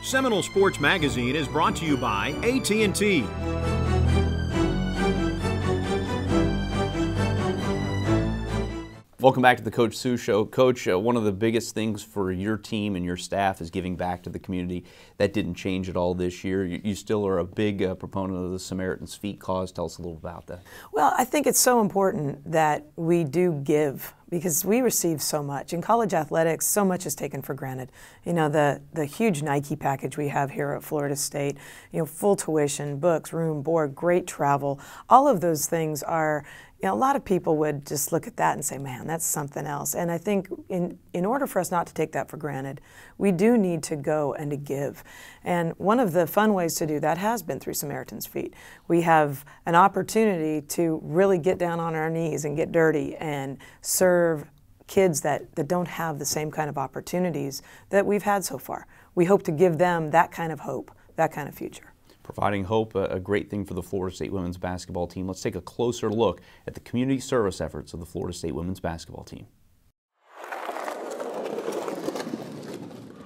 Seminole Sports Magazine is brought to you by AT&T. Welcome back to the Coach Sue Show. Coach, one of the biggest things for your team and your staff is giving back to the community. That didn't change at all this year. You still are a big proponent of the Samaritans Feet cause. Tell us a little about that. Well, I think it's so important that we do give, because we receive so much. In college athletics, so much is taken for granted. You know, the huge Nike package we have here at Florida State, you know, full tuition, books, room, board, great travel, all of those things are, you know, a lot of people would just look at that and say, man, that's something else. And I think in order for us not to take that for granted, we do need to go and to give. And one of the fun ways to do that has been through Samaritans Feet. We have an opportunity to really get down on our knees and get dirty and serve kids that don't have the same kind of opportunities that we've had so far. We hope to give them that kind of hope, that kind of future. Providing hope, a great thing for the Florida State women's basketball team. Let's take a closer look at the community service efforts of the Florida State women's basketball team.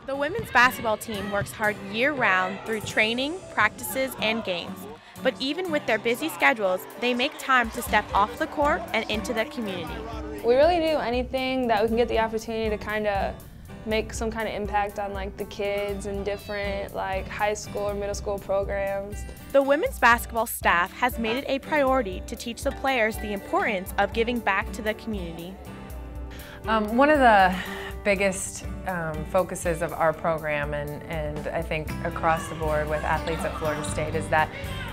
The women's basketball team works hard year-round through training, practices, and games. But even with their busy schedules, they make time to step off the court and into the community. We really do anything that we can get the opportunity to kind of make some kind of impact on like the kids and different like high school or middle school programs. The women's basketball staff has made it a priority to teach the players the importance of giving back to the community. One of the biggest focuses of our program and I think across the board with athletes at Florida State is that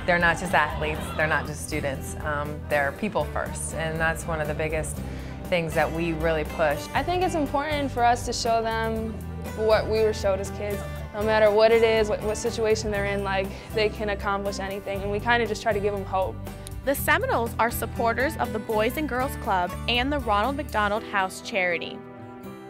they're not just athletes, they're not just students, they're people first, and that's one of the biggest things that we really push. I think it's important for us to show them what we were showed as kids. No matter what it is, what situation they're in, like they can accomplish anything, and we kind of just try to give them hope. The Seminoles are supporters of the Boys and Girls Club and the Ronald McDonald House charity.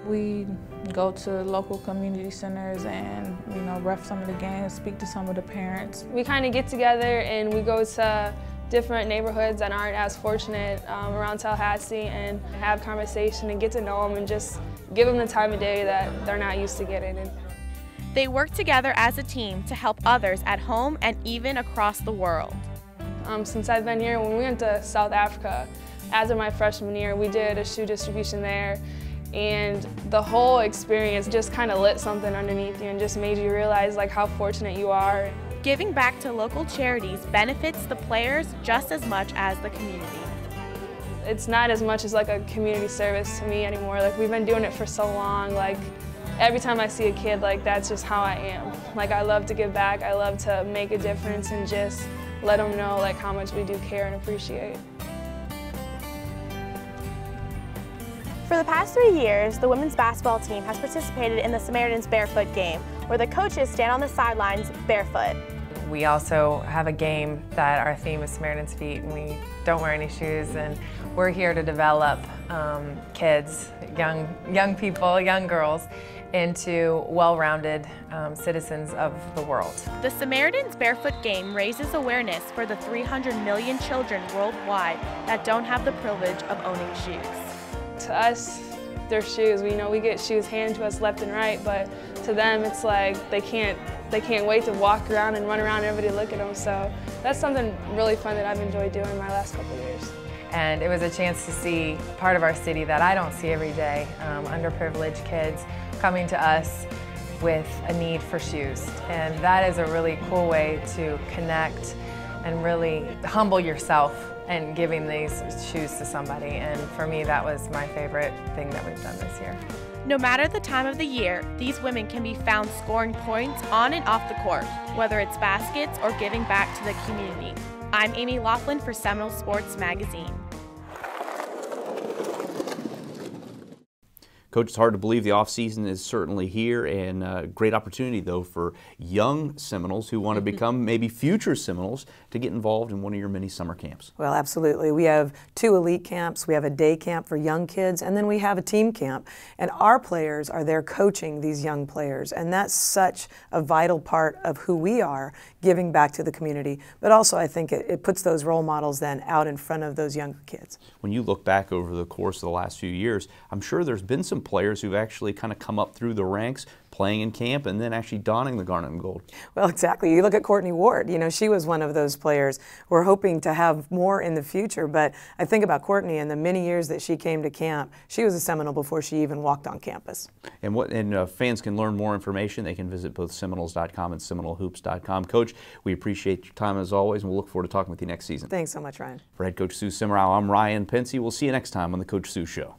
We go to local community centers and, you know, ref some of the games, speak to some of the parents. We kind of get together and we go to different neighborhoods that aren't as fortunate around Tallahassee and have conversation and get to know them and just give them the time of day that they're not used to getting. They work together as a team to help others at home and even across the world. Since I've been here, when we went to South Africa, as of my freshman year, we did a shoe distribution there, and the whole experience just kind of lit something underneath you and just made you realize like how fortunate you are. Giving back to local charities benefits the players just as much as the community. It's not as much as like a community service to me anymore. Like we've been doing it for so long. Like every time I see a kid, like that's just how I am. Like I love to give back. I love to make a difference and just let them know like how much we do care and appreciate. For the past 3 years, the women's basketball team has participated in the Samaritans Barefoot game, where the coaches stand on the sidelines barefoot. We also have a game that our theme is Samaritans Feet, and we don't wear any shoes, and we're here to develop kids, young people, young girls, into well-rounded citizens of the world. The Samaritans Barefoot game raises awareness for the 300 million children worldwide that don't have the privilege of owning shoes. To us, they're shoes. We know we get shoes handed to us left and right, but to them it's like they can't wait to walk around and run around and everybody look at them. So that's something really fun that I've enjoyed doing my last couple of years. And it was a chance to see part of our city that I don't see every day, underprivileged kids coming to us with a need for shoes. And that is a really cool way to connect and really humble yourself and giving these shoes to somebody. And for me, that was my favorite thing that we've done this year. No matter the time of the year, these women can be found scoring points on and off the court, whether it's baskets or giving back to the community. I'm Amy Laughlin for Seminole Sports Magazine. Coach, it's hard to believe the off-season is certainly here, and a great opportunity, though, for young Seminoles who want to become maybe future Seminoles to get involved in one of your many summer camps. Well, absolutely. We have 2 elite camps. We have a day camp for young kids, and then we have a team camp. And our players are there coaching these young players, and that's such a vital part of who we are, giving back to the community. But also, I think it puts those role models then out in front of those younger kids. When you look back over the course of the last few years, I'm sure there's been some players who've actually kind of come up through the ranks, playing in camp, and then actually donning the garnet and gold. Well, exactly. You look at Courtney Ward. You know, she was one of those players. We're hoping to have more in the future, but I think about Courtney and the many years that she came to camp. She was a Seminole before she even walked on campus. And fans can learn more information. They can visit both Seminoles.com and SeminoleHoops.com. Coach, we appreciate your time as always, and we'll look forward to talking with you next season. Thanks so much, Ryan. For head coach Sue Semrau, I'm Ryan Pensy. We'll see you next time on the Coach Sue Show.